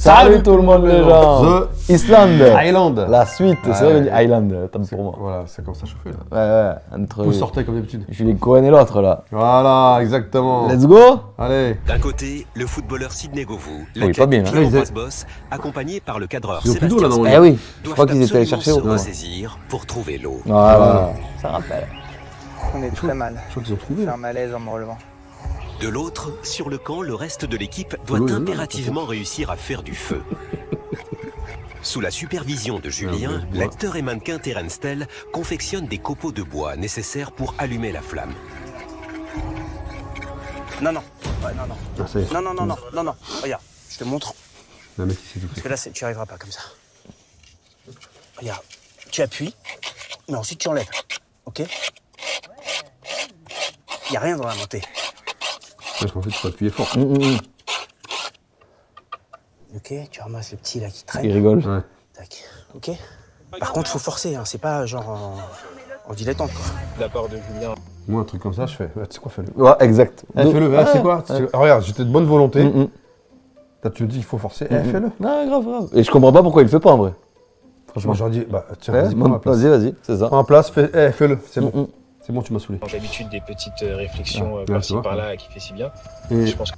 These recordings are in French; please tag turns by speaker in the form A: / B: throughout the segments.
A: Salut tout le monde les gens.
B: The
A: Islande. La suite,
B: Ouais,
A: c'est vrai,
B: ouais.
A: Island, tant pour moi.
B: Voilà, ça commence à chauffer là.
A: Ouais, entre
B: Vous sortez comme d'habitude.
A: Julie Cohen et l'autre là.
B: Voilà, exactement.
A: Let's go.
B: Allez.
C: D'un côté, le footballeur Sidney Govou,
A: Oui, pas bien, hein.
C: Pierre
B: Ils-
C: Boss, accompagné par le cadreur
B: Ils ont plus d'eau, là,
C: Sébastien
B: non,
A: Eh oui, je
C: doivent
A: crois qu'ils étaient allés
C: absolument
A: chercher
C: se
A: au moins.
C: ressaisir pour trouver l'eau.
A: Voilà, ça rappelle.
D: On est très mal.
B: Je crois qu'ils ont trouvé.
D: J'ai
B: là.
D: un malaise en me relevant.
C: De l'autre, sur le camp, le reste de l'équipe doit
B: Oui, oui,
C: impérativement réussir à faire du feu. Sous la supervision de Julien,
B: Ah, oui,
C: l'acteur et mannequin Terence Tell confectionne des copeaux de bois nécessaires pour allumer la flamme.
D: Non, non. Ouais, non, non.
B: Ah, ça y est.
D: Non. Regarde, je te montre.
B: Le mec, il s'est tout
D: Parce
B: fait.
D: que là, tu n'y arriveras pas comme ça. Regarde, tu appuies, mais ensuite tu enlèves. Ok? Il n'y a rien dans la montée.
B: Parce qu'en fait, il faut appuyer fort.
D: Ok? Tu ramasses le petit là qui
A: Il
D: traîne.
A: rigole.
B: Ouais.
D: Tac. Ok? Par contre, faut forcer, hein. C'est pas genre en dilettante, quoi.
E: De la part de Julien.
B: Moi, un truc comme ça, je fais. Ouais, tu sais quoi, fais-le.
A: Ouais, exact.
B: Eh, fais-le. Eh, tu sais quoi Regarde, j'étais de bonne volonté.
A: Mm.
B: Là, tu me dis, il faut forcer. Eh, fais-le.
A: Non, grave. Et je comprends pas pourquoi il le fait pas en vrai.
B: Moi,
A: Franchement.
B: j'aurais dit, bah, tiens,
A: Ouais,
B: vas-y, prends ma place.
A: vas-y, c'est ça.
B: Prends ma place, fais-le. C'est bon.
A: Mm.
B: C'est bon, tu m'as saoulé.
E: J'ai l'habitude des petites réflexions
B: Ouais,
E: par-ci
B: tu vois.
E: par-là qui fait si bien.
B: Et
E: Je pense que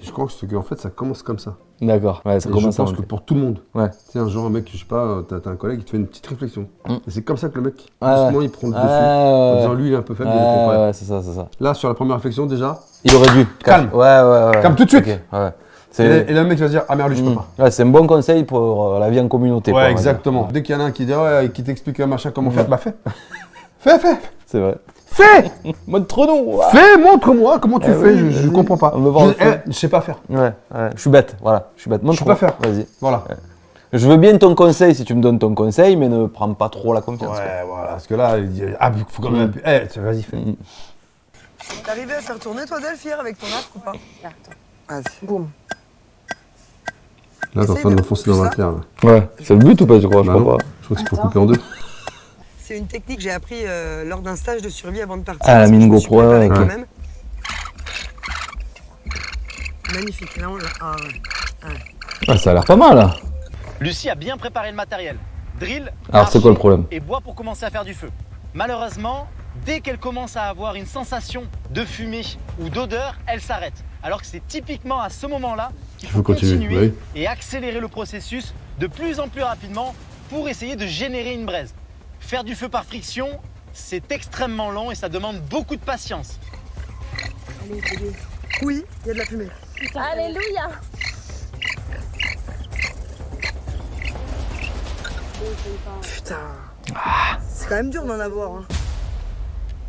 B: je pense qu'en fait, ça commence comme ça.
A: D'accord. Ouais, ça
B: Et
A: commence
B: je pense
A: à
B: que pour tout le monde.
A: Ouais.
B: Tu sais, un genre, un mec, je sais pas, t'as un collègue, il te fait une petite réflexion.
A: Mm.
B: Et c'est comme ça que le mec,
A: Ouais,
B: doucement,
A: ouais.
B: il prend le dessus. En disant,
A: Ouais,
B: lui, il est un peu faible, il est trop prêt.
A: ouais, c'est ça.
B: Là, sur la première réflexion, déjà,
A: Il aurait dû.
B: Calme.
A: Ouais.
B: Calme tout de suite.
A: Ok, ouais.
B: et,
A: C'est
B: et là, le mec va se dire, ah merde, lui, je peux pas.
A: Ouais, c'est un bon conseil pour la vie en communauté. quoi, on
B: Ouais,
A: va dire.
B: exactement. Dès qu'il y en a un qui dit, ouais, qui t'explique un machin, comment faire, bah fais. Fais.
A: C'est vrai.
B: Fais.
A: Montre-nous.
B: Fais, montre-moi comment tu
A: Eh
B: fais,
A: oui,
B: je
A: vas-y.
B: comprends pas.
A: On veut voir le feu.
B: Je sais pas faire.
A: Ouais. Je suis bête, voilà. Je suis bête. Montre-moi.
B: peux pas faire.
A: Vas-y.
B: Voilà.
A: Je veux bien ton conseil si tu me donnes ton conseil, mais ne prends pas trop la confiance. quoi.
B: Ouais, voilà. Parce que là, il dit, ah, il faut quand même. Vas-y, fais.
F: T'es arrivé à faire tourner toi Delph hier avec ton arc ou pas? Vas-y. Boum.
B: Là, t'es en train de l'enfoncer dans la terre. Là.
A: Ouais. C'est le but ou pas, je crois?
B: Bah
A: Je
B: non.
A: crois pas.
B: Je crois que c'est pour couper en deux.
F: C'est une technique que j'ai appris lors d'un stage de survie avant de partir.
A: Ah, la
F: parce que
A: mine
F: je me suis
A: GoPro,
F: préparée
A: ouais,
F: quand
A: ok.
F: même. Magnifique. Là, on l'a. Ah ouais.
A: Ah, ça a l'air pas mal là.
G: Lucie a bien préparé le matériel. Drill,
A: Alors, c'est quoi le
G: archer
A: problème?
G: et bois pour commencer à faire du feu. Malheureusement, dès qu'elle commence à avoir une sensation de fumée ou d'odeur, elle s'arrête. Alors que c'est typiquement à ce moment-là qu'il
B: Il faut
G: faut
B: continuer,
G: continuer
B: oui.
G: et accélérer le processus de plus en plus rapidement pour essayer de générer une braise. Faire du feu par friction, c'est extrêmement long et ça demande beaucoup de patience.
F: Oui, il y a de la fumée.
H: Alléluia.
F: Putain. C'est quand même dur d'en avoir. Hein.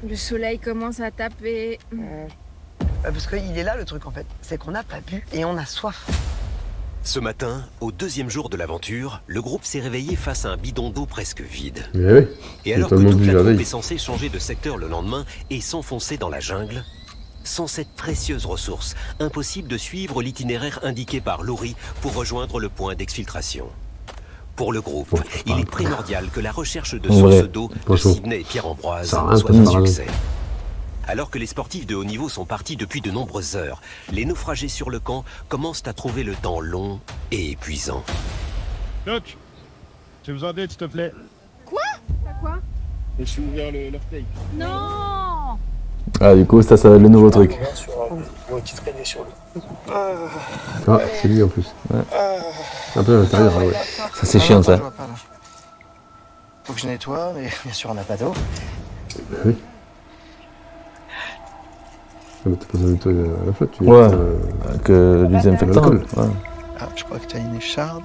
H: Le soleil commence à taper.
F: Parce qu'il est là le truc en fait. C'est qu'on n'a pas bu et on a soif.
C: Ce matin, au deuxième jour de l'aventure, le groupe s'est réveillé face à un bidon d'eau presque vide.
B: Mais oui.
C: Et alors que
B: tellement
C: toute
B: bu
C: la
B: la
C: troupe
B: veille.
C: est censée changer de secteur le lendemain et s'enfoncer dans la jungle, sans cette précieuse ressource, impossible de suivre l'itinéraire indiqué par Laurie pour rejoindre le point d'exfiltration. Pour le groupe, il est primordial que la recherche de
A: Ouais.
C: sources d'eau de
B: Attention.
C: Sidney et Pierre-Ambroise
B: Ça a rien,
C: soit
B: ça
C: un
B: sert à rien.
C: succès. Alors que les sportifs de haut niveau sont partis depuis de nombreuses heures, les naufragés sur le camp commencent à trouver le temps long et épuisant.
I: Doc, j'ai besoin d'aide, s'il te plaît.
H: T'as quoi?
I: Je suis ouvert le tape.
H: Non.
A: Ah, du coup, ça va être le nouveau truc.
E: qui traînait sur le.
B: Ah, c'est lui en plus. Un peu à l'intérieur, ouais.
A: Ça, c'est chiant ça.
D: Je vois pas, là. Faut que je nettoie, mais bien sûr, on n'a pas d'eau.
B: Bah oui. Ah, mais t'as pas besoin de nettoyer à la flotte, tu
A: Ouais.
B: mets,
A: Que du désinfectant.
B: l'alcool.
A: Ouais.
D: Ah, je crois que tu as une écharde.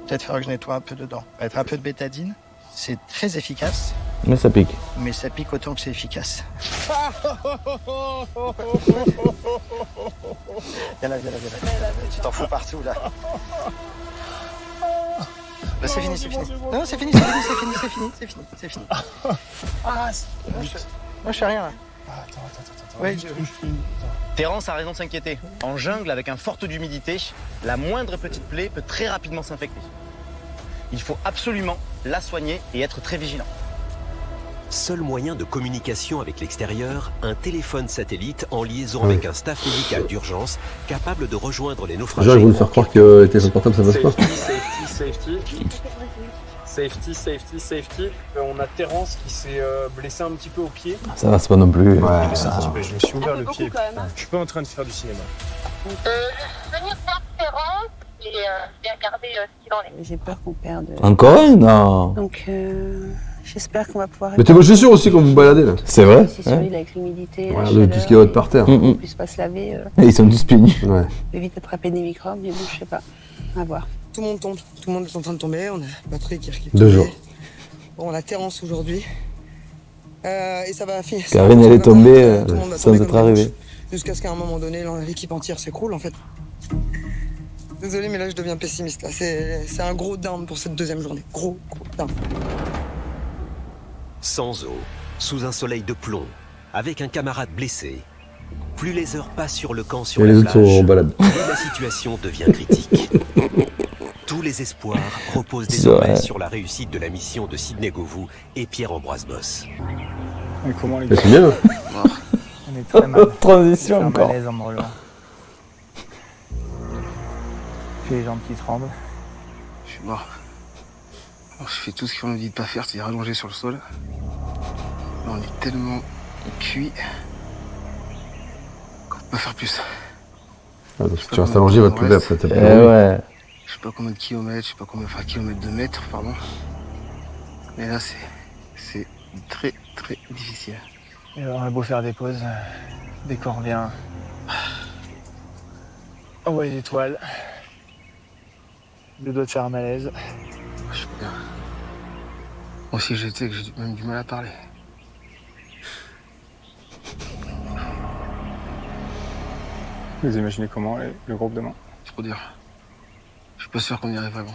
D: Peut-être falloir que je nettoie un peu dedans. Mettre un peu de bétadine. C'est très efficace,
A: Mais ça pique.
D: mais ça pique autant que c'est efficace. Viens là. Tu t'en fous partout là. Bah, c'est fini. Non, c'est fini. Moi, je fais rien là. Ouais,
G: Terence a raison de s'inquiéter. En jungle, avec un fort taux d'humidité, la moindre petite plaie peut très rapidement s'infecter. Il faut absolument la soigner et être très vigilant.
C: Seul moyen de communication avec l'extérieur, un téléphone satellite en liaison avec un staff médical d'urgence capable de rejoindre les naufragés.
B: Déjà, ils vont nous faire croire que les téléphones portables ça passe pas.
E: Safety. On a Terence qui s'est blessé un petit peu au pied.
A: Ça va, c'est pas non plus.
B: Ouais.
E: Je me suis ouvert le pied. Je suis pas en train de faire du cinéma.
H: Venir voir Terence et regarder ce qu'il en est.
F: J'ai peur qu'on perde.
A: Encore un? Non.
F: Donc, j'espère qu'on va pouvoir.
B: Mettez vos chaussures aussi quand vous baladez là.
A: C'est vrai?
F: C'est solide avec l'humidité.
B: Voilà, de tout ce qui est par terre.
F: On puisse pas se laver.
A: Et ils sont tous pieds nus.
B: Ouais.
F: Évite d'attraper des microbes, mais bon, je sais pas. À voir. Tout le monde tombe. Tout le monde est en train de tomber. On a Patrick qui est
B: 2 jours.
F: Bon, on a Terence aujourd'hui. Et ça va finir.
A: Karine, elle est tombée
F: Tout le monde va
A: sans
F: tomber
A: être
F: comme des
A: arrivée.
F: mouches. Jusqu'à ce qu'à un moment donné, l'équipe entière s'écroule en fait. Désolé, mais là je deviens pessimiste. Là, c'est un gros down pour cette deuxième journée. Gros down.
C: Sans eau, sous un soleil de plomb, avec un camarade blessé. Plus les heures passent sur le camp sur
B: Et
C: la
B: les autres
C: plage,
B: sont en balade.
C: plus la situation devient critique. Tous les espoirs reposent désormais sur la réussite de la mission de Sidney Govou et Pierre-Ambroise Boss.
E: Mais comment les
B: Mais c'est bien. Hein.
G: On est très mal.
A: Transition
G: C'est un
A: encore.
G: malaise en me relevant. J'ai les jambes qui tremblent.
F: Je suis mort. Je fais tout ce qu'on nous dit de pas faire, c'est rallonger sur le sol. On est tellement cuit qu'on peut pas faire plus.
B: Ah, donc, si tu restes allongé, il va te tomber après. T'as
A: Eh
B: pas envie.
A: ouais.
F: Je sais pas combien de kilomètres, je sais pas combien, enfin kilomètres de mètres, pardon. Mais là, c'est très très difficile.
G: Et alors, on a beau faire des pauses, dès qu'on revient, on voit les étoiles. Le doigt de faire un malaise.
F: Je suis bien. Moi aussi, j'étais que j'ai même du mal à parler.
E: Vous imaginez comment le groupe demain?
F: C'est pour dire. Je suis pas sûr qu'on y arrive vraiment.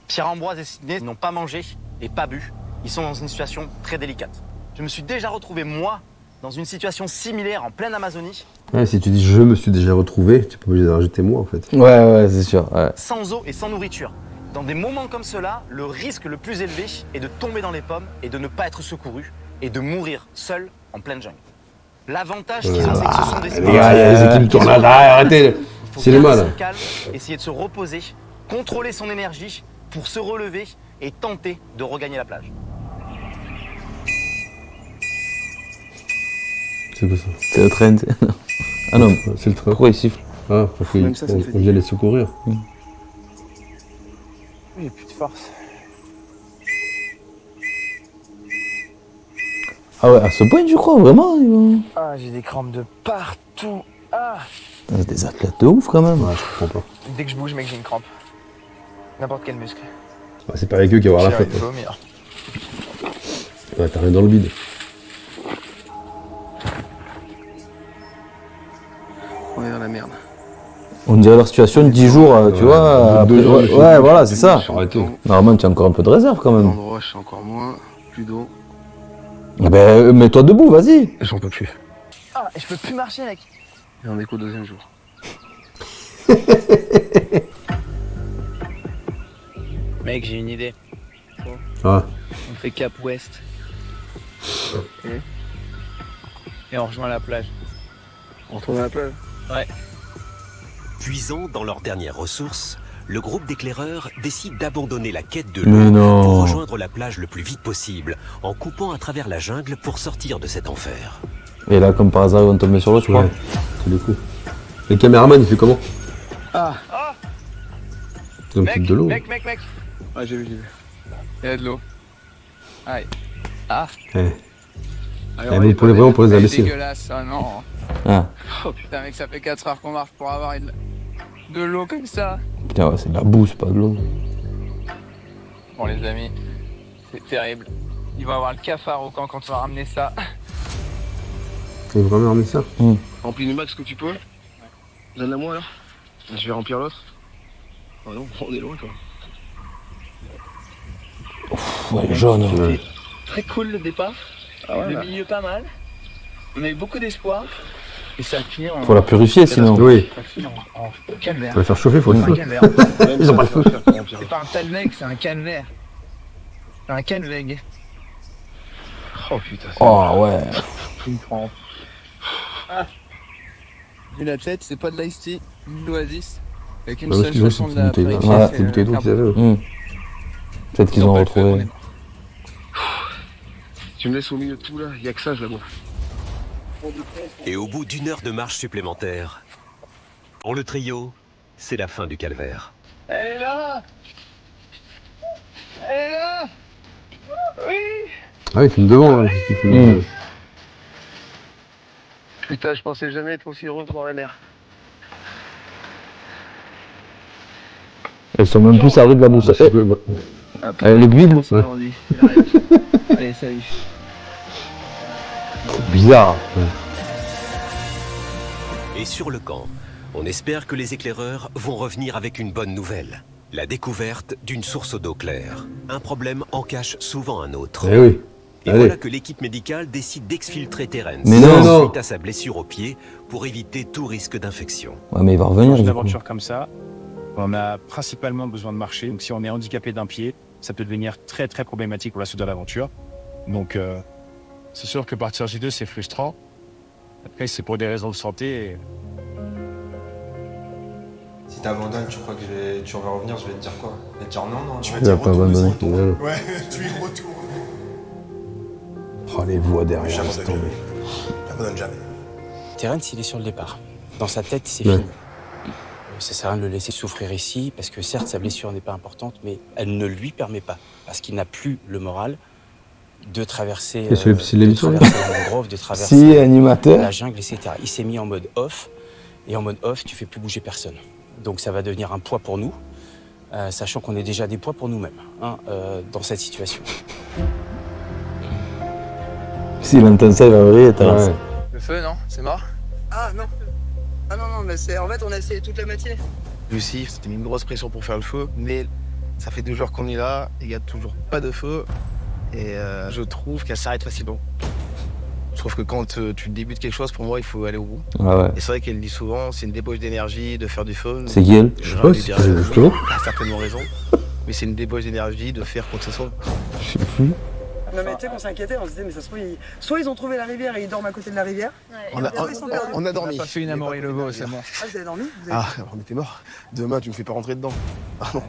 G: Pierre-Ambroise et Sidney n'ont pas mangé et pas bu. Ils sont dans une situation très délicate. Je me suis déjà retrouvé, moi, dans une situation similaire en pleine Amazonie,
B: Ouais, si tu dis je me suis déjà retrouvé, tu es pas obligé de rajouter moi en fait.
A: Ouais, c'est sûr. Ouais.
G: sans eau et sans nourriture. Dans des moments comme cela, le risque le plus élevé est de tomber dans les pommes et de ne pas être secouru et de mourir seul en pleine jungle. L'avantage qu'ils ont, c'est que ce sont des
B: Les gars, il y a les équipes tournent là, arrêtez.
G: Il faut
B: C'est les
G: garder
B: mal.
G: son calme, essayer de se reposer, contrôler son énergie pour se relever et tenter de regagner la plage.
B: C'est quoi ça?
A: C'est le train. Ah non,
B: C'est le train.
A: pourquoi il siffle?
B: Ah, parce qu'on
F: Même ça me fait
B: vient les secourir.
G: Il n'y a plus de force.
A: Ah ouais, à ce point, tu crois vraiment?
G: Ah, j'ai des crampes de partout. Ah.
A: C'est des athlètes de ouf quand même.
B: Ouais, je comprends pas.
G: Dès que je bouge, mec, j'ai une crampe. N'importe quel muscle.
B: Bah, c'est pas avec eux qui va avoir la
G: J'ai
B: fête.
G: envie de vomir.
B: Ouais, t'as rien dans le vide.
F: On est dans la merde.
A: On dirait leur situation de 10 jours, tu
B: Ouais,
A: vois.
B: au bout de 2
A: après-
B: jours, je
A: ouais,
B: suis-
A: voilà, c'est ça.
B: Je suis arrêté.
A: Normalement, tu as encore un peu de réserve quand même.
F: L'endroit, je sais encore moins. Plus d'eau.
A: Eh ben, mets-toi debout, vas-y.
F: J'en peux plus.
G: Ah, et je peux plus marcher, mec.
F: Et on est qu'au deuxième jour.
G: Mec, j'ai une idée.
B: Ah,
G: On fait cap ouest. Et on rejoint la plage.
F: On retourne à la plage.
C: Puisant dans leurs dernières ressources, le groupe d'éclaireurs décide d'abandonner la quête de
A: Mais
C: l'eau
A: non.
C: pour rejoindre la plage le plus vite possible, en coupant à travers la jungle pour sortir de cet enfer.
A: Et là, comme par hasard, ils vont tomber sur l'autre, je crois.
B: ouais. C'est le coup. Le caméraman, il fait comment?
F: Ah.
B: Ils ont peut-être de l'eau.
G: Mec.
F: Ouais, j'ai vu. Il y a de l'eau. Aïe.
B: Eh, mais pour les vraiment pour les imbéciles.
F: dégueulasse, ça, non.
A: Ah,
F: Oh putain, mec, ça fait 4 heures qu'on marche pour avoir de l'eau comme ça.
A: putain, ouais, c'est de la boue, c'est pas de l'eau.
F: Bon, les amis, c'est terrible. Il va y avoir le cafard au camp quand on va ramener ça.
B: Ils ont vraiment ramené ça?
F: Remplis le max que tu peux. Donne-la moi alors. Je vais remplir l'autre. Oh non, on est loin quoi.
A: Ouais, jaune.
B: Ouais.
G: Très cool le départ. Le milieu pas mal. On a eu beaucoup d'espoir. Et ça a fini en...
A: Faut la purifier sinon.
B: Oui,
G: en calvaire.
B: on va faire chauffer, faut le feu.
G: Calvaire.
B: Ils ont pas le feu.
G: C'est pas un talmec, c'est un calvaire. C'est un calveg.
B: Oh putain.
A: Oh ouais.
E: Une crampe.
J: Vu la tête, c'est pas de l'ice tea, ni de l'oasis. Avec une
B: Bah,
J: seule
B: parce que
J: chanson de
B: c'est
J: la
B: bouteille,
J: Pepsi,
A: ouais,
B: c'est une bouteille d'eau qu'ils avaient.
A: Peut-être qu'ils ont retrouvé.
B: Tu me laisses au milieu de tout là, il y a que ça, je la bois.
C: Et au bout d'1 heure de marche supplémentaire, pour le trio, c'est la fin du calvaire.
J: Elle est là. Elle est là. Oui.
B: Ah, il filme devant là. Il filme
J: Putain, je pensais jamais être aussi heureux dans la mer.
A: Elles sont même plus servis de la mousse. L'aiguille,
B: Ouais.
J: Allez, salut.
A: bizarre.
C: Et sur le camp, on espère que les éclaireurs vont revenir avec une bonne nouvelle. La découverte d'une source d'eau claire. Un problème en cache souvent un autre.
B: Eh oui.
C: Et
B: Allez.
C: voilà que l'équipe médicale décide d'exfiltrer Terence
A: Mais non.
C: suite à sa blessure au pied pour éviter tout risque d'infection.
A: Ouais, mais il va revenir.
I: Dans une
A: du coup.
I: aventure comme ça, on a principalement besoin de marcher. Donc si on est handicapé d'un pied, ça peut devenir très très problématique pour la suite de l'aventure. Donc c'est sûr que partir J2 c'est frustrant. Après c'est pour des raisons de santé. Et...
K: Si t'abandonnes, tu crois que tu vas revenir, je vais te dire quoi? Je vais te dire non, tu vas
B: Il a pas abandonné.
K: Ouais, tu y retournes.
A: Oh, les voix derrière.
K: J'abandonne. J'abandonne jamais.
L: Terence, il est sur le départ. Dans sa tête, c'est
B: Ouais.
L: fini. Ça sert à rien de le laisser souffrir ici, parce que certes, sa blessure n'est pas importante, mais elle ne lui permet pas, parce qu'il n'a plus le moral, de traverser,
B: Et c'est l'émission,
L: de traverser la mangrove, de traverser
A: Si, animateur.
L: la jungle, etc. Il s'est mis en mode off, et en mode off, tu fais plus bouger personne. Donc ça va devenir un poids pour nous, sachant qu'on est déjà des poids pour nous-mêmes dans cette situation.
A: S'il entend ça, il va vriller, Terence.
B: Ouais.
J: Le feu, non? C'est mort?
F: Ah non. Ah non, non, mais c'est. En fait, on a essayé toute la matinée.
J: Lucie, c'était mis une grosse pression pour faire le feu, mais ça fait 2 jours qu'on est là, il n'y a toujours pas de feu, et je trouve qu'elle s'arrête facilement. Je trouve que quand tu débutes quelque chose, pour moi, il faut aller au bout.
A: Ah ouais.
J: Et c'est vrai qu'elle dit souvent, c'est une débauche d'énergie de faire du feu.
A: C'est qui elle?
B: Je sais pas, c'est justement.
J: Elle a certainement raison, mais c'est une débauche d'énergie de faire quoi que ce soit.
A: Je sais plus.
F: Non, mais tu sais qu'on s'inquiétait, on se disait, mais ça se trouve, soit ils ont trouvé la rivière et ils dorment à côté de la rivière.
J: On a dormi.
I: On a pas fait une amour et le veau, c'est bon.
F: Ah, vous avez dormi?
J: Ah, on était morts. Demain, tu me fais pas rentrer dedans. Ah non.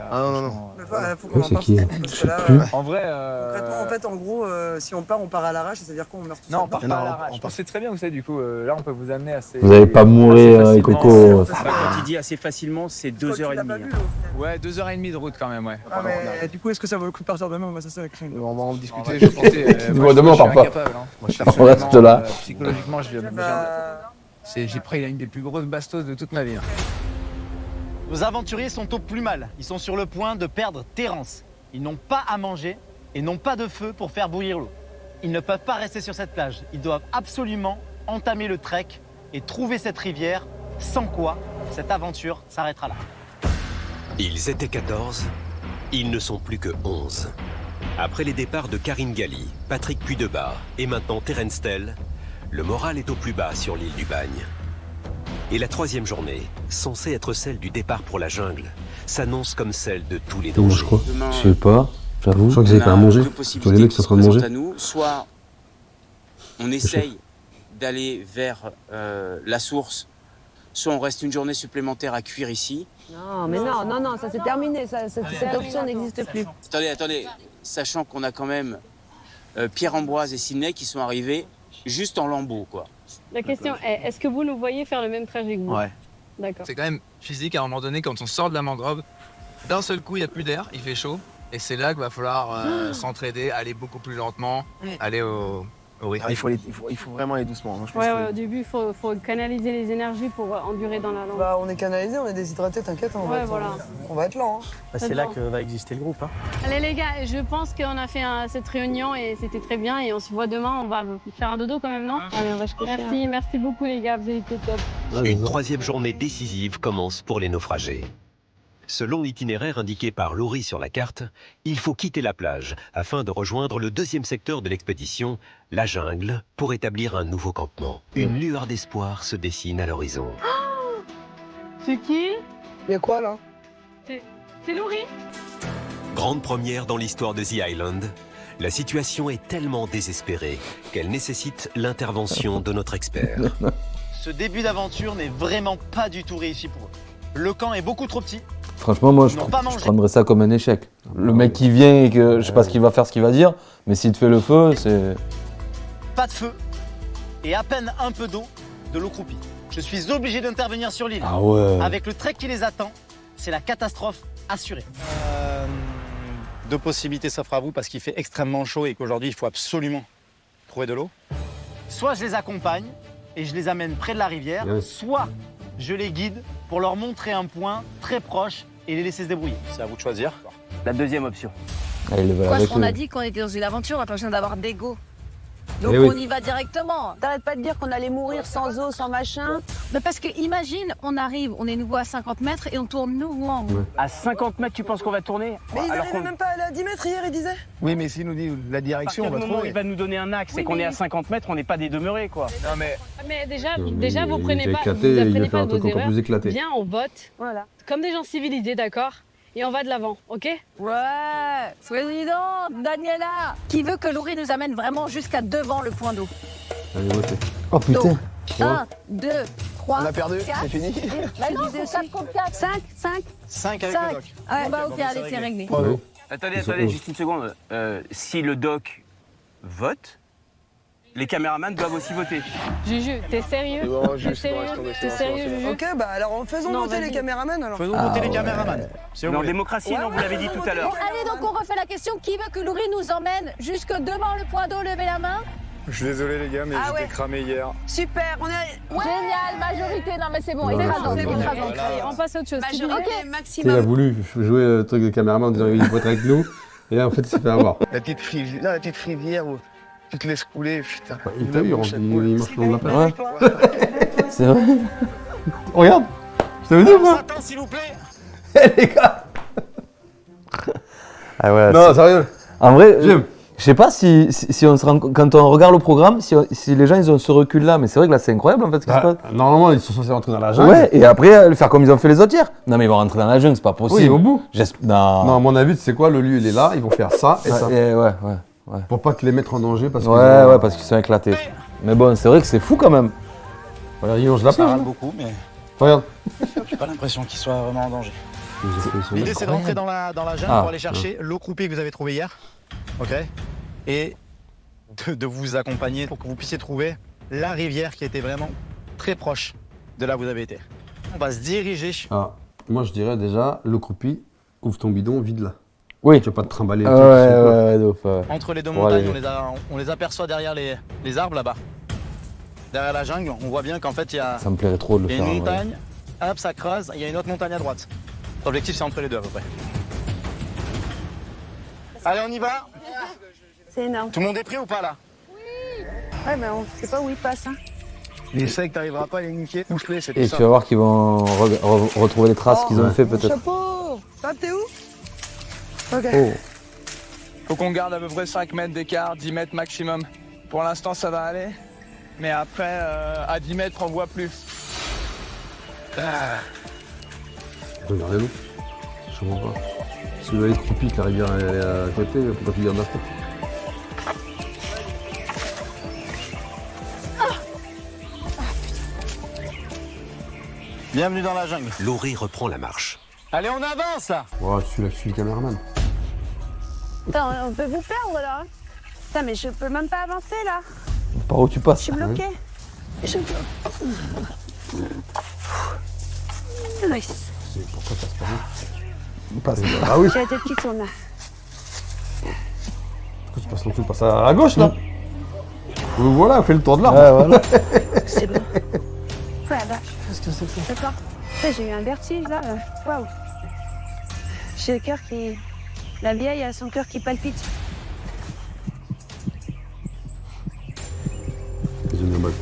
J: Ah non, non.
F: Faut qu'on en
B: C'est
F: parle.
B: qui?
F: Parce que là,
I: En vrai,
F: concrètement, en fait, en gros, si on part à l'arrache, c'est-à-dire qu'on meurt tout
E: Non, on
F: seul.
E: part
J: Non,
E: pas à
J: on
E: l'arrache.
J: part.
E: C'est très bien, vous savez, du coup, là, on peut vous amener assez.
A: Vous allez pas mourir,
E: assez
A: les
E: facilement.
A: cocos.
L: Quand il dit assez facilement, c'est 2h30.
E: Ouais, 2h30 de route quand même, ouais.
F: Ah, mais du coup, est-ce que ça vaut le coup de partir demain? On va s'asseoir avec Shane.
J: On va en discuter.
E: Je pensais.
A: Dis-moi, demain, on part pas.
E: Moi, je suis
A: On reste là.
E: Psychologiquement, j'ai pris une des plus grosses bastos de toute ma vie.
G: Nos aventuriers sont au plus mal. Ils sont sur le point de perdre Terence. Ils n'ont pas à manger et n'ont pas de feu pour faire bouillir l'eau. Ils ne peuvent pas rester sur cette plage. Ils doivent absolument entamer le trek et trouver cette rivière, sans quoi cette aventure s'arrêtera là.
C: Ils étaient 14, ils ne sont plus que 11. Après les départs de Karine Galli, Patrick Puydebas et maintenant Terence Tell, le moral est au plus bas sur l'île du Bagne. Et la 3e journée, censée être celle du départ pour la jungle, s'annonce comme celle de tous les
B: Comment je
C: dangers.
B: crois?
L: Demain,
A: Je sais pas, j'avoue.
B: Je crois qu'ils avaient pas à manger.
L: deux
B: Tu vois
L: possibilités
B: les mecs qui
L: qui
B: sont en
L: se
B: train de
L: présentent
B: manger.
L: à nous. Soit on essaye d'aller vers la source, soit on reste une journée supplémentaire à cuire ici.
H: Non, mais non, ça c'est terminé, cette option n'existe plus.
L: Attendez, sachant qu'on a quand même Pierre-Ambroise et Sydney qui sont arrivés juste en lambeaux, quoi.
H: La question est, est-ce que vous nous voyez faire le même trajet que vous?
J: Ouais.
H: D'accord.
E: C'est quand même physique à un moment donné, quand on sort de la mangrove, d'un seul coup, il n'y a plus d'air, il fait chaud. Et c'est là qu'il va falloir s'entraider, aller beaucoup plus lentement, aller au rythme.
J: Il faut vraiment aller doucement. Moi, je pense
H: Ouais, au début, il faut canaliser les énergies pour endurer dans la langue.
F: Bah, on est canalisé, on est déshydraté, t'inquiète,
H: voilà.
F: On va être lent. Hein.
G: C'est là que va exister le groupe.
H: Allez les gars, je pense qu'on a fait cette réunion et c'était très bien et on se voit demain, on va faire un dodo quand même, non? Allez, on va se coucher. Merci beaucoup les gars, vous avez été top.
C: Une 3e journée décisive commence pour les naufragés. Selon l'itinéraire indiqué par Laurie sur la carte, il faut quitter la plage afin de rejoindre le 2e secteur de l'expédition, la jungle, pour établir un nouveau campement. Une lueur d'espoir se dessine à l'horizon.
H: C'est qui?
F: Il y a quoi là?
H: C'est Laurie.
C: Grande première dans l'histoire de The Island, La situation est tellement désespérée qu'elle nécessite l'intervention de notre expert.
G: Ce début d'aventure n'est vraiment pas du tout réussi pour eux. Le camp est beaucoup trop petit.
A: Franchement, moi, je
G: Ils n'ont pas mangé.
A: prendrais ça comme un échec. Le mec qui vient et que je sais pas ce qu'il va faire, ce qu'il va dire, mais s'il te fait le feu, c'est...
G: Pas de feu et à peine un peu d'eau, de l'eau croupie. Je suis obligé d'intervenir sur l'île.
A: Ah ouais.
G: Avec le trek qui les attend, c'est la catastrophe assurée. Deux possibilités s'offrent à vous parce qu'il fait extrêmement chaud et qu'aujourd'hui il faut absolument trouver de l'eau. Soit je les accompagne et je les amène près de la rivière, soit je les guide pour leur montrer un point très proche et les laisser se débrouiller. C'est à vous de choisir. La deuxième option.
A: Ah, ils le veulent
M: Quoi,
A: avec
M: on
A: eux.
M: a dit qu'on était dans une aventure, on n'a pas besoin d'avoir d'ego. Donc
A: Eh oui.
M: on y va directement. T'arrêtes pas de dire qu'on allait mourir sans eau, sans machin. Mais parce que imagine, on arrive, on est nouveau à 50 mètres et on tourne nouveau en haut.
G: À 50 mètres, tu penses qu'on va tourner?
F: Mais ils arrivaient même pas à aller à 10 mètres hier, il disait.
J: Oui, mais s'il nous dit la direction, on va trouver.
G: il va nous donner un axe
H: Oui,
G: et qu'on
H: mais-
G: est à 50 mètres, on n'est pas des demeurés, quoi.
J: Non, mais
H: Mais déjà,
B: Il
H: vous
B: est
H: prenez pas,
B: éclaté,
H: vous
B: il
H: apprenez
B: va faire
H: pas
B: un
H: de vos
B: truc encore
H: erreurs.
B: plus éclaté.
H: Viens, on vote,
M: Voilà.
H: comme des gens civilisés, d'accord? Et on va de l'avant, ok?
M: Ouais, président, Daniela. Qui veut que Laurie nous amène vraiment jusqu'à devant le point d'eau?
B: Allez, votez.
A: Oh putain.
M: 1, 2, 3,
J: on a perdu,
M: 4.
J: c'est fini.
M: Bah non, c'est 4 contre 4. 5, 5,
G: 5 avec
M: 5.
G: le doc.
M: Ouais, bah ok, allez, c'est réglé.
B: Bravo.
L: Attendez,
B: Ils sont
L: attendez,
B: où
L: juste une seconde. Si le doc vote, les caméramans doivent aussi voter.
H: Juju, t'es sérieux?
J: Bon,
H: T'es
J: Juju,
H: sérieux?
J: c'est bon,
H: T'es sérieux, Juju?
F: Ok, bah alors faisons
H: Non,
F: voter les
H: vas-y.
F: caméramans alors.
G: Faisons
A: Ah
G: voter les
A: ouais.
G: caméramans. Si vous
L: En
G: voulez.
L: démocratie, non, vous l'avez dit tout à l'heure.
M: Bon, allez, donc on refait la question. Qui veut que Laurie nous emmène jusque devant le point d'eau? Levez la main.
I: Je suis désolé les gars, mais
F: Ah
I: j'étais
F: ouais.
I: cramé hier.
F: Super, on est.
M: Génial, majorité. Non, mais c'est bon,
B: Ouais,
M: écrasant,
B: c'est bon.
M: écrasant.
H: On passe à autre chose. s'il vous plaît.
F: Ok,
B: Il a
F: maximum.
B: voulu jouer le truc de caméraman en disant il faut être avec nous. Et là, en fait, il s'est fait avoir.
J: La petite rivière où tu te laisses couler, putain.
B: Il t'a eu, il marche dans la plage.
A: Ouais. C'est vrai. Regarde. Je t'avais dit ou pas?
G: Attends, s'il vous plaît.
A: Eh les gars. Ah ouais.
B: Non, sérieux.
A: En vrai,
B: J'aime.
A: je sais pas si on se rend, quand on regarde le programme, si les gens ils ont ce recul là, mais c'est vrai que là c'est incroyable en fait ce qui se passe.
B: Normalement, ils sont censés rentrer dans la jungle.
A: Ouais, et après faire comme ils ont fait les autres hier. Non mais ils vont rentrer dans la jungle, c'est pas possible.
B: Oui, au bout.
A: Non.
B: Non, à mon avis, c'est quoi? Le lieu, il est là. Ils vont faire ça et ça.
A: Ouais.
B: Pour pas te les mettre en danger parce que.
A: Ouais, parce qu'ils sont éclatés. Mais bon, c'est vrai que c'est fou quand même.
B: Voilà, ils mangent la
L: Ça
B: plage.
L: râle
B: hein.
L: beaucoup, mais
B: Regarde.
L: j'ai pas l'impression qu'ils soient vraiment en danger.
G: L'idée, c'est de rentrer dans la jungle
A: Ah.
G: pour aller chercher l'eau croupie que vous avez trouvée hier. Ok. Et de vous accompagner pour que vous puissiez trouver la rivière qui était vraiment très proche de là où vous avez été. On va se diriger.
B: Ah, moi, je dirais déjà, le croupi, ouvre ton bidon, vide-la.
A: Oui.
B: Tu vas pas te trimballer.
A: Ouais, de ouf.
G: Entre les deux
A: Pour
G: montagnes,
A: aller-
G: on les aperçoit derrière les arbres là-bas. Derrière la jungle, on voit bien qu'en fait, il y a
A: Ça me plairait trop de le
G: il y a
A: faire.
G: une
A: en vrai.
G: montagne, hop, ça creuse, il y a une autre montagne à droite. L'objectif, c'est entre les deux à peu près. Allez, on y va.
M: C'est énorme.
G: Tout le monde est prêt ou pas là?
M: Ouais, mais on sait pas où il passe. Hein.
J: Les secs, t'arriveras pas à les niquer. Touche-les, c'est
A: Et
J: tout
A: tu
J: ça.
A: vas voir qu'ils vont retrouver les traces qu'ils ont fait peut-être.
F: Chapeau. Fab, t'es où? Ok.
A: Oh.
E: Faut qu'on garde à peu près 5 mètres d'écart, 10 mètres maximum. Pour l'instant, ça va aller. Mais après, à 10 mètres, on voit plus.
B: Regardez-nous. Je comprends pas. Si vous avez croupi, que la rivière elle est à côté, pourquoi tu gardes la stop?
G: Bienvenue dans la jungle.
C: Laurie reprend la marche.
G: Allez, on avance là.
B: Oh, je suis le caméraman.
M: Attends, on peut vous perdre là. Putain, mais je peux même pas avancer là.
A: Par où tu passes?
M: Je suis bloquée. Je... Nice.
B: Pourquoi ça se passe?
A: Passe.
B: Ah oui.
M: J'ai la tête qui tourne là.
B: Pourquoi tu passes en dessous? Tu passes à gauche là. Voilà, fais le tour de l'arbre.
A: Ouais, voilà.
M: C'est bon. Ouais, bah. Qu'est-ce que c'est que ça? D'accord. J'ai eu un vertige là. Waouh. J'ai le cœur qui. La vieille a son cœur qui palpite.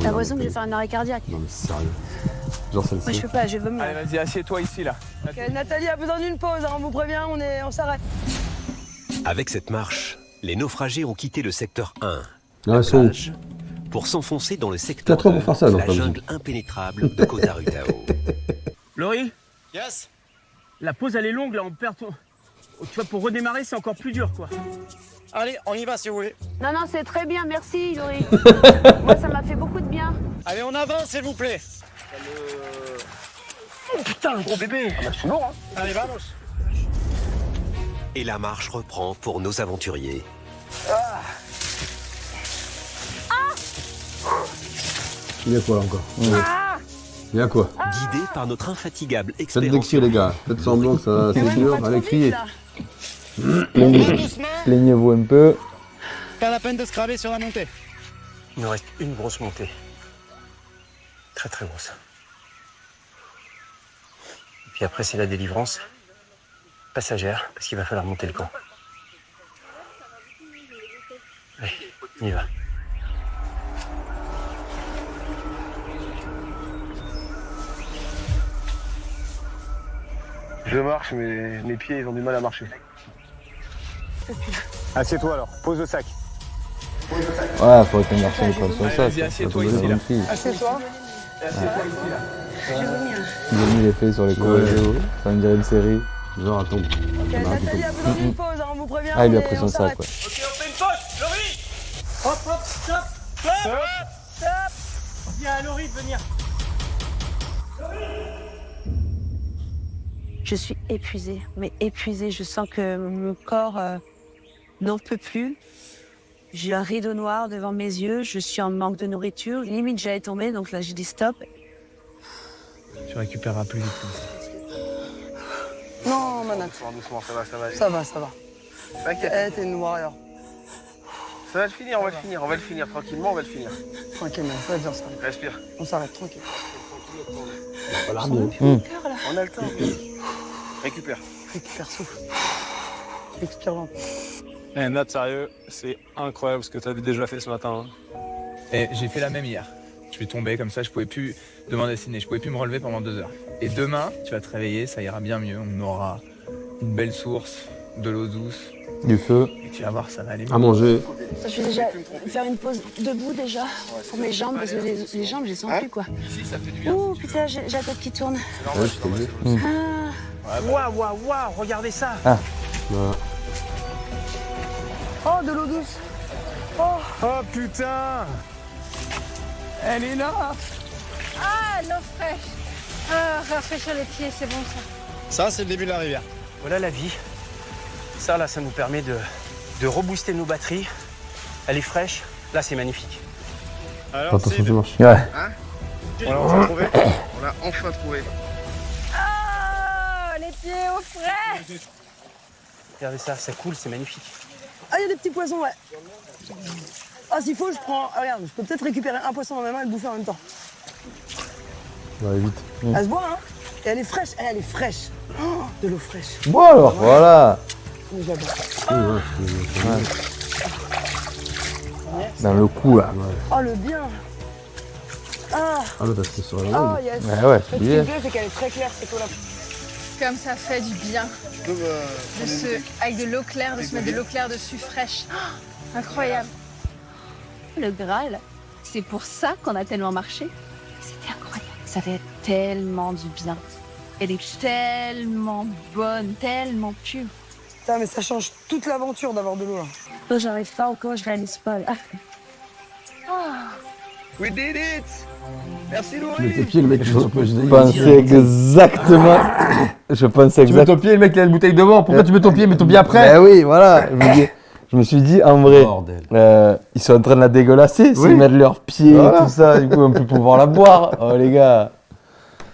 M: T'as raison que je vais faire un arrêt cardiaque.
B: Non mais sérieux. Genre
M: Moi je
B: celle-ci.
M: peux pas, je veux me.
E: Allez, vas-y, assieds-toi ici, là.
F: Ok, Nathalie a besoin d'une pause, hein, on vous prévient, on s'arrête.
C: Avec cette marche, les naufragés ont quitté le secteur 1,
B: Ah,
C: la
B: ils sont où?
C: plage, pour s'enfoncer dans le secteur
B: 4 heures
C: 2,
B: pour faire ça, non,
C: la
B: pas
C: jungle impénétrable de Kotarutao.
L: Laurie,
G: Yes.
L: la pause elle est longue là, on perd ton.
G: Tu vois, pour redémarrer, c'est encore plus dur, quoi. Allez, on y va si vous voulez.
M: Non, non, c'est très bien, merci, Laurie. Moi, ça m'a fait beaucoup de bien.
G: Allez, on avance, s'il vous plaît. Oh putain, un gros bébé. Ah bah, c'est lourd, hein. Allez, vamos.
C: Et la marche reprend pour nos aventuriers.
B: Il y a quoi là encore? Il y a quoi?
C: Guidés par notre infatigable
B: Faites
C: expert.
B: des cris les gars, faites semblant que ça c'est dur, allez crier.
A: Plaignez-vous un peu.
G: Pas la peine de se cramer sur la montée.
L: Il nous reste une grosse montée. Très très grosse. Et puis après c'est la délivrance passagère, parce qu'il va falloir monter le camp. Allez, on y va.
J: Je marche, mais mes pieds, ils ont du mal à marcher.
G: Assieds-toi alors, pose le sac.
A: Ouais, faut être immersé comme ça.
E: Vas-y, assieds-toi ici, là.
F: Assieds-toi.
J: Assieds-toi ici, là.
A: Il a mis les faits sur les corridors, ça me dirait une série.
B: Genre attends.
F: Ok, Nathalie a besoin d'une pause, hein, on vous prévient.
A: Ah, il lui a
F: mais
A: pris
F: on
A: son sac,
F: s'arrête.
A: ouais.
G: Ok, on fait une pause, Laurie. Hop, hop, stop, stop, stop. Dis à Laurie de venir.
M: Je suis épuisée, mais épuisée. Je sens que mon corps n'en peut plus. J'ai un rideau noir devant mes yeux. Je suis en manque de nourriture. Limite, j'allais tomber, donc là, j'ai dit stop.
E: Tu récupéreras plus vite.
F: Non, Manat.
J: Doucement, ça va, ça va.
F: Ça va, ça va.
J: T'inquiète.
F: Eh, t'es une warrior.
J: Ça va le finir, on va le finir, tranquillement, on va le finir.
F: Tranquille, man, ça va bien ça.
J: Respire.
F: On s'arrête, tranquille.
J: On a le temps. Récupère.
F: Récupère, souffle. Récupère lentement.
I: Eh, Nat, sérieux, c'est incroyable ce que t'as déjà fait ce matin.
E: Et j'ai fait la même hier. Je suis tombé comme ça, je pouvais plus demander à ciné, je pouvais plus me relever pendant 2 heures. Et demain, tu vas te réveiller, ça ira bien mieux. On aura une belle source, de l'eau douce.
A: Du feu.
E: Et tu vas voir, ça va aller mieux.
B: À manger.
M: Je vais déjà faire une pause debout déjà pour mes jambes, parce que les jambes, je les sens plus quoi.
E: Si, ça fait du bien.
M: Ouh putain, j'ai la tête qui tourne.
B: Ouais, je t'ai dit.
M: Ah,
G: Waouh, waouh, waouh, regardez ça.
B: Voilà.
F: Oh, de l'eau douce.
G: Oh putain. Elle est là.
H: Ah, l'eau fraîche. Ah, rafraîchir les pieds, c'est bon ça.
J: Ça, c'est le début de la rivière.
L: Voilà la vie. Ça là, ça nous permet de rebooster nos batteries. Elle est fraîche. Là, c'est magnifique.
J: Alors,
B: Attention, tu marches.
A: Ouais.
J: Hein On l'a enfin trouvé. On l'a enfin trouvé.
H: Ah, les pieds au frais.
L: Regardez ça, ça coule, c'est magnifique.
F: Ah, il y a des petits poissons, ouais. Ah, s'il faut, je prends. Ah, regarde, je peux peut-être récupérer un poisson dans ma main et le bouffer en même temps.
B: Ouais, vite.
F: Elle se boit, hein. Et elle est fraîche. Elle est fraîche. Oh, de l'eau fraîche.
A: Bon alors, voilà.
F: Mais j'adore.
A: Dans le cou là.
F: Oh, le bien. Ah,
B: Ah là, t'as fait sur la
F: oh,
B: langue.
F: yes.
A: Ouais, ouais,
F: Le
A: c'est
F: truc
A: bien.
F: bleu, c'est qu'elle est très claire, cette eau-là.
H: Comme ça fait du bien. Avec de l'eau claire, de se mettre de l'eau claire dessus, fraîche. Oh, incroyable.
M: le Graal, c'est pour ça qu'on a tellement marché. C'était incroyable. Ça fait tellement du bien. Elle est tellement bonne, tellement pure.
F: Putain, mais ça change toute l'aventure d'avoir de l'eau là.
M: Là, j'arrive pas encore, je réalise pas. Là.
J: We did it. Merci
B: Tu mets
J: Louis.
B: tes pieds, le mec, je
A: pensais exactement. Je pensais
B: Tu mets ton pied, le mec, il a une bouteille devant. Pourquoi tu mets ton pied, mets ton pied après?
A: Ben oui, voilà. Je me suis dit, en vrai, ils sont en train de la dégueulasser. S'ils mettent leurs pieds et tout ça, du coup, on peut pouvoir la boire. Oh les gars.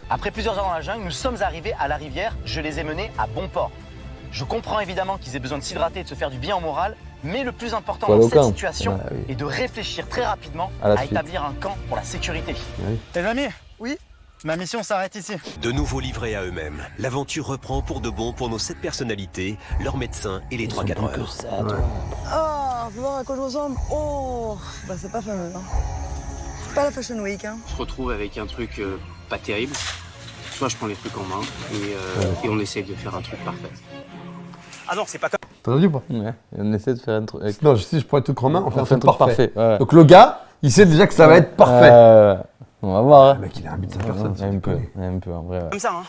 G: Après plusieurs heures dans la jungle, nous sommes arrivés à la rivière. Je les ai menés à bon port. Je comprends évidemment qu'ils aient besoin de s'hydrater et de se faire du bien au moral, mais le plus important dans cette situation est de réfléchir très rapidement à établir un camp pour la sécurité. Les amis,
F: oui,
G: ma mission s'arrête ici.
C: De nouveau livrés à eux-mêmes, l'aventure reprend pour de bon pour nos 7 personnalités, leurs médecins et les 3 cadreurs.
F: Ah, faut voir à quoi je ressemble. Oh, bah c'est pas fameux. Hein. C'est pas la Fashion Week. Hein.
L: On se retrouve avec un truc pas terrible. Soit je prends les trucs en main et on essaye de faire un truc parfait.
G: Ah non, c'est pas comme...
B: T'as entendu ou pas?
A: Ouais, et on essaie de faire un truc.
B: Non, si je prends un truc en main, on fait un truc
A: truc
B: parfait.
A: Ouais.
B: Donc le gars, il sait déjà que ça va être parfait.
A: On va voir. Hein.
B: Le mec, il a un bit de sa personne.
A: Un peu, en vrai. Ouais.
G: Comme ça, hein.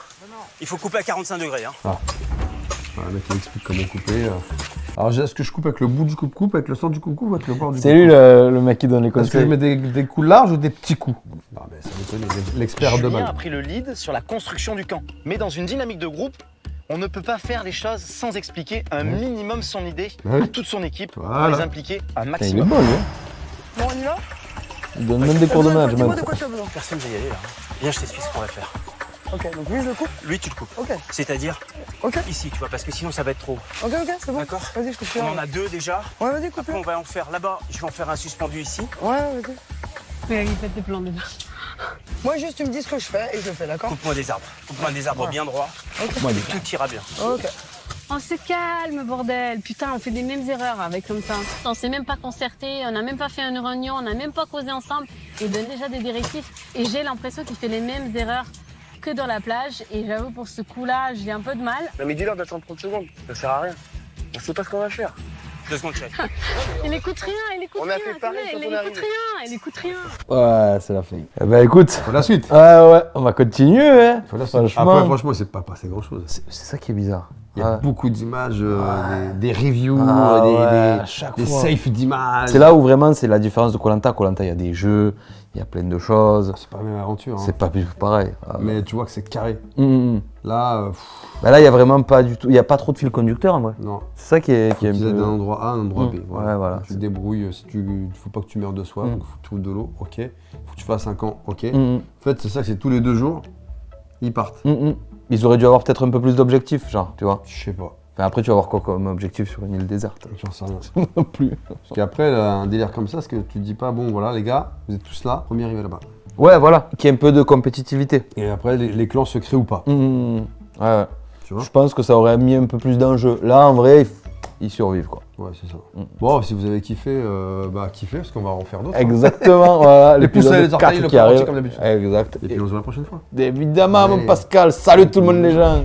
G: Il faut couper à 45 degrés. Hein.
B: Le mec il explique comment couper. Alors est-ce que je coupe avec le bout du coupe-coupe, avec le centre du coupe-coupe ou avec le bord du coupe-coupe?
A: C'est lui le mec qui donne les conseils.
B: Est-ce que je mets des coups larges ou des petits coups? Non mais ça m'étonne, l'expert de
G: Julien
B: balle.
G: a pris le lead sur la construction du camp. Mais dans une dynamique de groupe, on ne peut pas faire les choses sans expliquer un minimum son idée à toute son équipe pour les impliquer un
A: Il est
G: maximum.
A: bon, lui.
F: Bon, on y va?
A: Il donne même des cours de management.
F: Dis-moi de quoi tu as besoin.
L: Personne ne va y aller là. Viens, je t'explique ce qu'on va faire.
F: Ok, donc lui, je le coupe?
L: Lui, tu le coupes.
F: Ok.
L: C'est-à-dire
F: Ok.
L: ici, tu vois, parce que sinon ça va être trop.
F: Ok, c'est bon.
L: D'accord.
F: Vas-y, je coupe
L: On en a 2 déjà.
F: Ouais, vas-y, coupe.
L: Après, on va en faire là-bas. Je vais en faire un suspendu ici.
F: Ouais, vas-y.
H: Mais il fait des plans déjà.
F: Moi, juste, tu me dis ce que je fais et je le fais, d'accord?
L: Coupe-moi des arbres. Coupe-moi des arbres bien droits.
F: Ok.
L: Tout ira bien.
F: Ok.
H: On se calme, bordel. Putain, on fait des mêmes erreurs avec comme ça. On s'est même pas concerté, on n'a même pas fait une réunion, on n'a même pas causé ensemble. Il donne déjà des directives. Et j'ai l'impression qu'il fait les mêmes erreurs que dans la plage. Et j'avoue, pour ce coup-là, j'ai un peu de mal.
J: Non mais dis-leur d'attendre 30 secondes, ça sert à rien. On sait pas ce qu'on va faire.
L: 2 secondes, chat.
H: Il écoute rien, il écoute
J: On a
H: rien.
J: fait pareil
H: Il
J: quand on est
H: écoute
J: arrivé.
H: rien, il écoute rien.
A: Ouais, c'est la fake. Eh ben écoute.
B: Faut la suite.
A: Ouais, on va continuer, hein.
B: Faut la suite.
A: Franchement.
B: Après, franchement, c'est pas passé grand-chose.
A: C'est ça qui est bizarre.
B: Il y a beaucoup d'images, des reviews, des
A: fois.
B: saves d'images.
A: C'est là où vraiment c'est la différence de Koh-Lanta. Koh-Lanta, il y a des jeux, il y a plein de choses.
B: C'est pas la même aventure.
A: C'est pas du tout pareil.
B: Mais tu vois que c'est carré.
A: Là, là, il y a vraiment pas du tout. Il y a pas trop de fil conducteur en vrai.
B: Non.
A: C'est ça qui est un
B: Qu'ils aient
A: peu.
B: d'un endroit A à un endroit B.
A: Ouais, voilà.
B: Tu te débrouilles. Si tu, faut pas que tu meurs de soif, donc faut que tu trouves de l'eau. Ok. Faut que tu fasses un camp. Ok. En fait, c'est ça. C'est tous les 2 jours, ils partent.
A: Ils auraient dû avoir peut-être un peu plus d'objectifs, genre, tu vois.
B: Je sais pas.
A: Enfin, après, tu vas avoir quoi comme objectif sur une île déserte?
B: J'en sais rien.
A: Non plus.
B: Parce qu'après, un délire comme ça, c'est que tu te dis pas, bon, voilà, les gars, vous êtes tous là, premier arrivé là-bas.
A: Ouais, voilà. Qu'il y ait un peu de compétitivité.
B: Et après, les clans se créent ou pas.
A: Ouais.
B: Tu vois?
A: Je pense que ça aurait mis un peu plus d'enjeu. Là, en vrai, ils survivent, quoi.
B: Ouais, c'est ça. Bon, si vous avez kiffé, kiffez, parce qu'on va en faire d'autres.
A: Exactement, voilà.
B: Les pouces à les orteils, le
A: qui arrive.
B: comme d'habitude.
A: Exact.
B: Et puis on se voit la prochaine fois.
A: Évidemment, mon Pascal. Salut tout le monde, les gens.